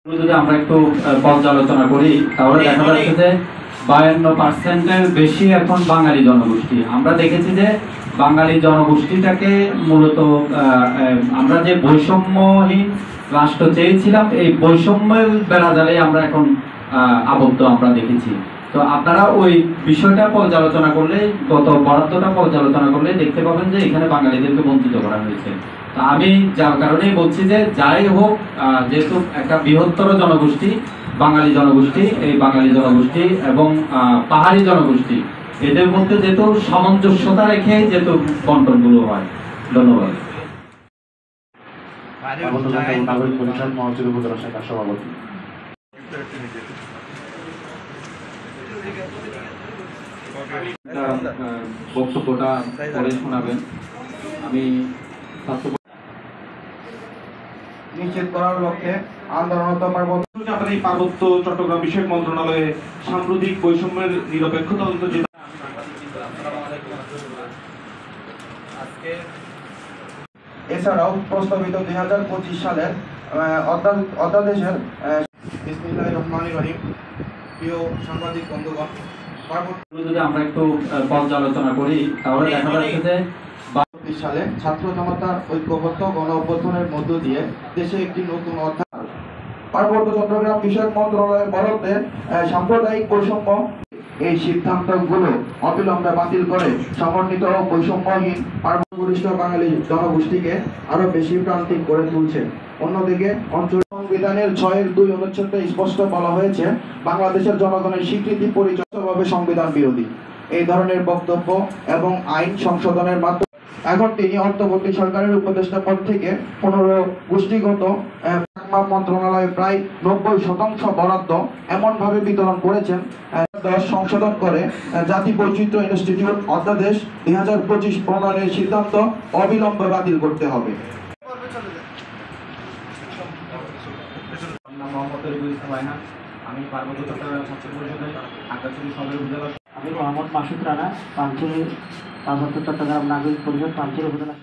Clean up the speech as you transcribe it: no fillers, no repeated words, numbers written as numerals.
যদি আমরা একটু পর্যালোচনা করি তাহলে দেখা যাচ্ছে যে 52%-এর বেশি এখন বাঙালি জনগোষ্ঠী। আমরা দেখেছি যে বাঙালি জনগোষ্ঠীটাকে মূলত আমরা যে বৈষম্যহীন রাষ্ট্র চেয়েছিলাম, এই বৈষম্যের বেড়াজালে আমরা এখন আবদ্ধ আমরা দেখেছি। তো আপনারা ওই বিষয়টা পর্যালোচনা করলে, গত বরাদ্দটা পর্যালোচনা করলে দেখতে পাবেন যে এখানে বাঙালিদেরকে বঞ্চিত করা হয়েছে। তো আমি যার কারণেই বলছি যে যাই হোক, যেহেতু একটা বৃহত্তর জনগোষ্ঠী বাঙালি জনগোষ্ঠী, এই বাঙালি জনগোষ্ঠী এবং পাহাড়ি জনগোষ্ঠী, এদের মধ্যে যেহেতু সামঞ্জস্যতা রেখে যেহেতু বন্টনগুলো হয়। ধন্যবাদ। বক্তব্যটা পরে শোনাবেন। আমি নিশ্চিত করার লক্ষ্যে আন্দোলনরত আপনার এই পার্বত্য চট্টগ্রাম বিষয়ক মন্ত্রণালয়ে সাম্প্রতিক বৈষম্যের নিরপেক্ষ তদন্ত এছাড়াও প্রস্তাবিত 2025 সালের অধ্যাদেশের বিসমিল্লাহির রহমানির রহিম। প্রিয় সাংবাদিক বন্ধুগণ, যদি আমরা একটু পর্যালোচনা করি তাহলে দেখা যাচ্ছে যে 2022 সালে ছাত্র জনতার ঐক্যবদ্ধ গণ অভ্যুত্থানের মধ্য দিয়ে দেশে একটি নতুন অধ্যায় পার্বত্য চট্টগ্রাম বিষয়ক মন্ত্রণালয়ের বরাদ্দে সাম্প্রদায়িক বৈষম্য এই সিদ্ধান্তগুলো অবিলম্বে বাতিল করে সমন্বিত ও বৈষম্যহীন পার্বত্য বাঙালি জনগোষ্ঠীকে আরো বেশি প্রান্তিক করে তুলছে। অন্যদিকে অঞ্চল সংবিধানের 6-2 অনুচ্ছেদে স্পষ্ট বলা হয়েছে, বাংলাদেশের জনগণের স্বীকৃতি পরিচয়ভাবে সংবিধান বিরোধী এই ধরনের বক্তব্য এবং আইন সংশোধনের মাধ্যমে এখন তিনি অন্তর্বর্তী সরকারের উপদেষ্টা পদ থেকে 15 গোষ্ঠীগত মন্ত্রণালয়ে প্রায় 90% বরাদ্দ এমনভাবে বিতরণ করেছেন, 10 সংশোধন করে জাতি বৈচিত্র্য ইনস্টিটিউট অধ্যাদেশ 2025 প্রণয়নের সিদ্ধান্ত অবিলম্বে বাতিল করতে হবে। আমি পার্বত্য চট্টগ্রাম ছাত্র পরিষদের আগাছড়ি সদর উপজেলা। আমি মোহাম্মদ মাসুদ রানা, পার্বত্য চট্টগ্রাম নাগরিক পরিষদ পাঞ্চের উপজেলা।